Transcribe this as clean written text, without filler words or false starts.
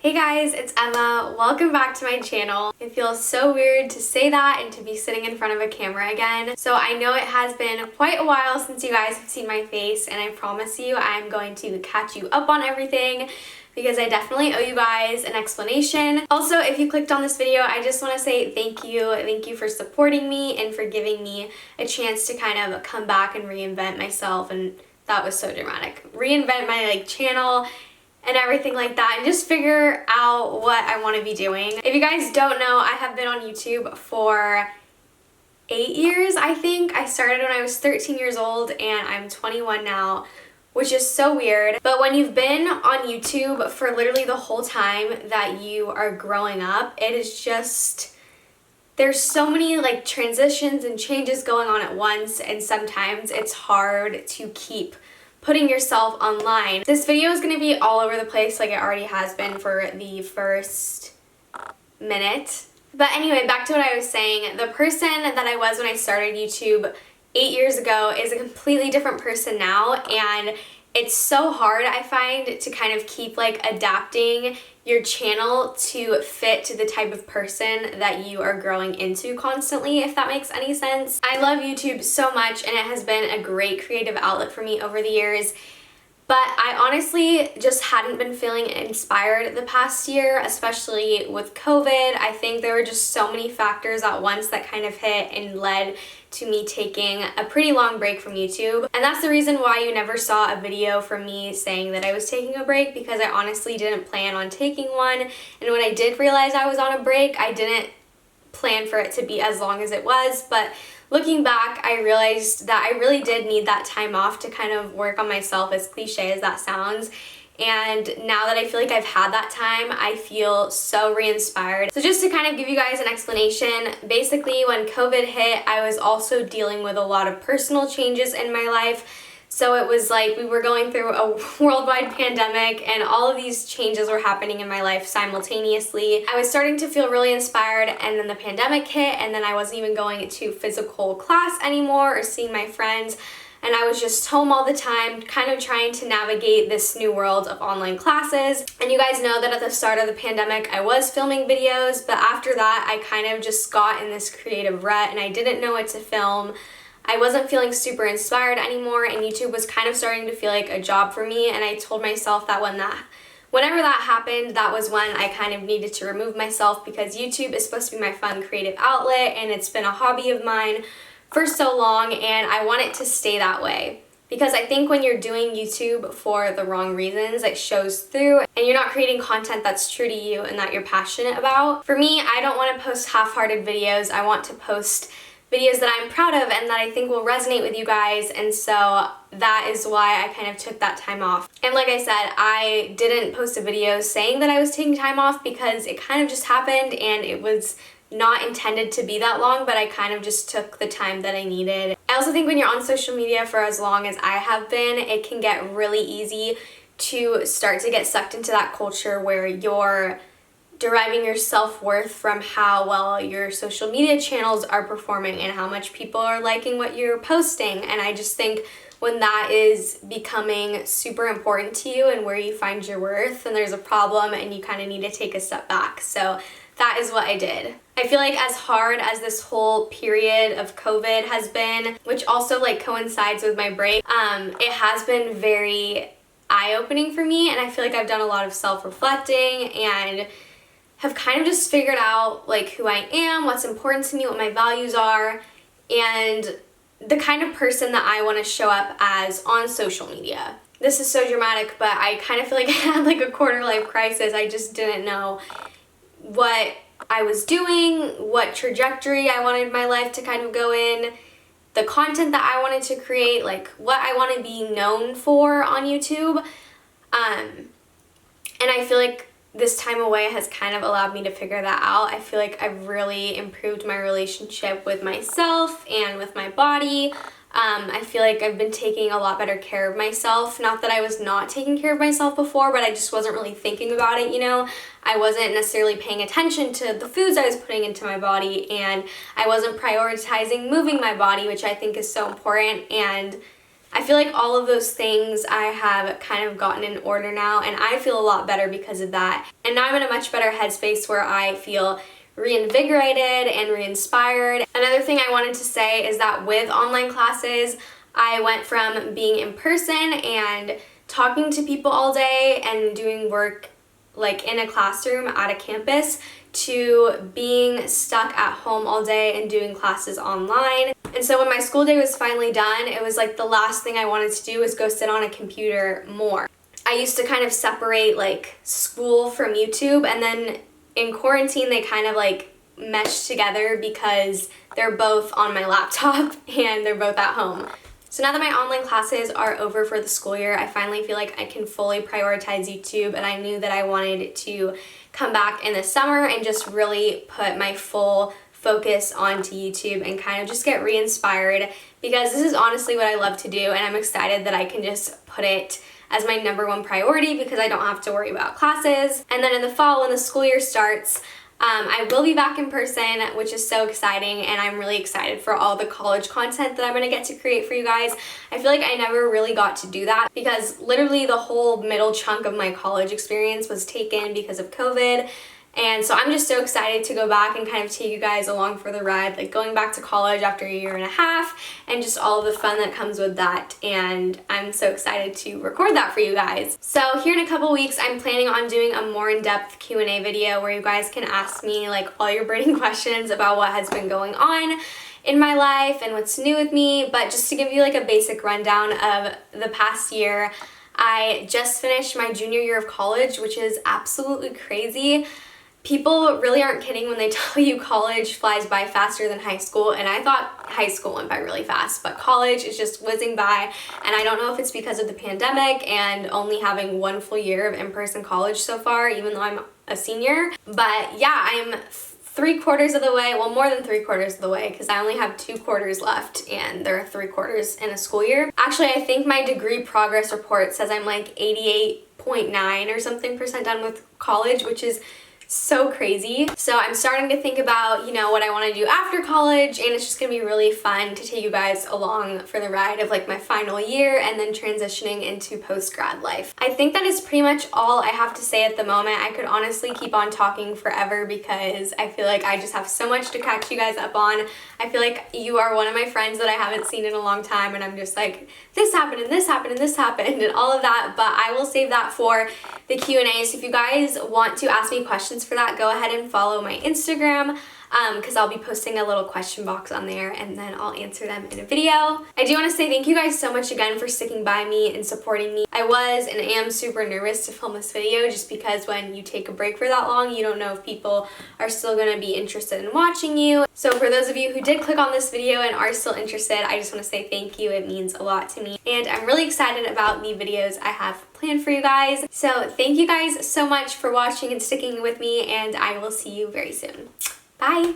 Hey guys, it's Emma. Welcome back to my channel. It feels so weird to say that and to be sitting in front of a camera again. So I know it has been quite a while since you guys have seen my face, and I promise you I'm going to catch you up on everything because I definitely owe you guys an explanation. Also, if you clicked on this video, I just want to say thank you. Thank you for supporting me and for giving me a chance to kind of come back and reinvent myself, and that was so dramatic. Reinvent my channel and everything like that, and just figure out what I want to be doing. If you guys don't know, I have been on YouTube for 8 years, I think. I started when I was 13 years old and I'm 21 now, which is so weird. But when you've been on YouTube for literally the whole time that you are growing up, it is just, there's so many transitions and changes going on at once, and sometimes it's hard to keep putting yourself online. This video is going to be all over the place like it already has been for the first minute. But anyway, back to what I was saying. The person that I was when I started YouTube 8 years ago is a completely different person now, and it's so hard, I find, to kind of keep adapting your channel to fit to the type of person that you are growing into constantly, if that makes any sense. I love YouTube so much, and it has been a great creative outlet for me over the years. But I honestly just hadn't been feeling inspired the past year, especially with COVID. I think there were just so many factors at once that kind of hit and led to me taking a pretty long break from YouTube. And that's the reason why you never saw a video from me saying that I was taking a break, because I honestly didn't plan on taking one. And when I did realize I was on a break, I didn't plan for it to be as long as it was. But looking back, I realized that I really did need that time off to kind of work on myself, as cliche as that sounds. And now that I feel like I've had that time, I feel so re-inspired. So just to kind of give you guys an explanation, basically when COVID hit, I was also dealing with a lot of personal changes in my life. So it was like we were going through a worldwide pandemic, and all of these changes were happening in my life simultaneously. I was starting to feel really inspired, and then the pandemic hit, and then I wasn't even going to physical class anymore or seeing my friends. And I was just home all the time, kind of trying to navigate this new world of online classes. And you guys know that at the start of the pandemic, I was filming videos, but after that, I kind of just got in this creative rut, and I didn't know what to film. I wasn't feeling super inspired anymore, and YouTube was kind of starting to feel like a job for me, and I told myself that whenever that happened, that was when I kind of needed to remove myself, because YouTube is supposed to be my fun creative outlet, and it's been a hobby of mine for so long, and I want it to stay that way. Because I think when you're doing YouTube for the wrong reasons, it shows through, and you're not creating content that's true to you and that you're passionate about. For me, I don't want to post half-hearted videos. I want to post videos that I'm proud of and that I think will resonate with you guys, and so that is why I kind of took that time off. And like I said, I didn't post a video saying that I was taking time off because it kind of just happened, and it was not intended to be that long, but I kind of just took the time that I needed. I also think when you're on social media for as long as I have been, it can get really easy to start to get sucked into that culture where you're deriving your self-worth from how well your social media channels are performing and how much people are liking what you're posting. And I just think when that is becoming super important to you and where you find your worth, then there's a problem and you kind of need to take a step back. So that is what I did. I feel like as hard as this whole period of COVID has been, which also coincides with my break, it has been very eye-opening for me, and I feel like I've done a lot of self-reflecting and have kind of just figured out who I am, what's important to me, what my values are, and the kind of person that I want to show up as on social media. This is so dramatic, but I kind of feel like I had a quarter-life crisis. I just didn't know what I was doing, what trajectory I wanted my life to kind of go in, the content that I wanted to create, what I want to be known for on YouTube. And I feel like this time away has kind of allowed me to figure that out. I feel like I've really improved my relationship with myself and with my body. I feel like I've been taking a lot better care of myself. Not that I was not taking care of myself before, but I just wasn't really thinking about it, I wasn't necessarily paying attention to the foods I was putting into my body, and I wasn't prioritizing moving my body, which I think is so important. And I feel like all of those things I have kind of gotten in order now, and I feel a lot better because of that. And now I'm in a much better headspace where I feel reinvigorated and re-inspired. Another thing I wanted to say is that with online classes, I went from being in person and talking to people all day and doing work like in a classroom at a campus to being stuck at home all day and doing classes online. And so when my school day was finally done, it was like the last thing I wanted to do was go sit on a computer more. I used to kind of separate like school from YouTube, and then in quarantine they kind of like meshed together because they're both on my laptop and they're both at home. So now that my online classes are over for the school year, I finally feel like I can fully prioritize YouTube, and I knew that I wanted to come back in the summer and just really put my full focus onto YouTube and kind of just get re-inspired, because this is honestly what I love to do, and I'm excited that I can just put it as my #1 priority because I don't have to worry about classes. And then in the fall, when the school year starts, I will be back in person, which is so exciting, and I'm really excited for all the college content that I'm going to get to create for you guys. I feel like I never really got to do that because literally the whole middle chunk of my college experience was taken because of COVID. And so I'm just so excited to go back and kind of take you guys along for the ride, like going back to college after a year and a half and just all of the fun that comes with that. And I'm so excited to record that for you guys. So here in a couple weeks, I'm planning on doing a more in-depth Q&A video where you guys can ask me like all your burning questions about what has been going on in my life and what's new with me. But just to give you like a basic rundown of the past year, I just finished my junior year of college, which is absolutely crazy. People really aren't kidding when they tell you college flies by faster than high school, and I thought high school went by really fast, but college is just whizzing by, and I don't know if it's because of the pandemic and only having 1 full year of in-person college so far, even though I'm a senior. But yeah, I'm 3/4 of the way, well, more than 3/4 of the way, because I only have 2 quarters left, and there are 3 quarters in a school year. Actually, I think my degree progress report says I'm like 88.9 or something % done with college, which is so crazy. So I'm starting to think about, you know, what I want to do after college, and it's just gonna be really fun to take you guys along for the ride of like my final year and then transitioning into post-grad life. I think that is pretty much all I have to say at the moment. I could honestly keep on talking forever because I feel like I just have so much to catch you guys up on. I feel like you are one of my friends that I haven't seen in a long time, and I'm just like, this happened and this happened and this happened and all of that, but I will save that for the Q&A. So if you guys want to ask me questions for that, go ahead and follow my Instagram, because I'll be posting a little question box on there, and then I'll answer them in a video. I do want to say thank you guys so much again for sticking by me and supporting me. I was and am super nervous to film this video just because when you take a break for that long, you don't know if people are still going to be interested in watching you. So for those of you who did click on this video and are still interested, I just want to say thank you. It means a lot to me, and I'm really excited about the videos I have planned for you guys. So thank you guys so much for watching and sticking with me, and I will see you very soon. Bye!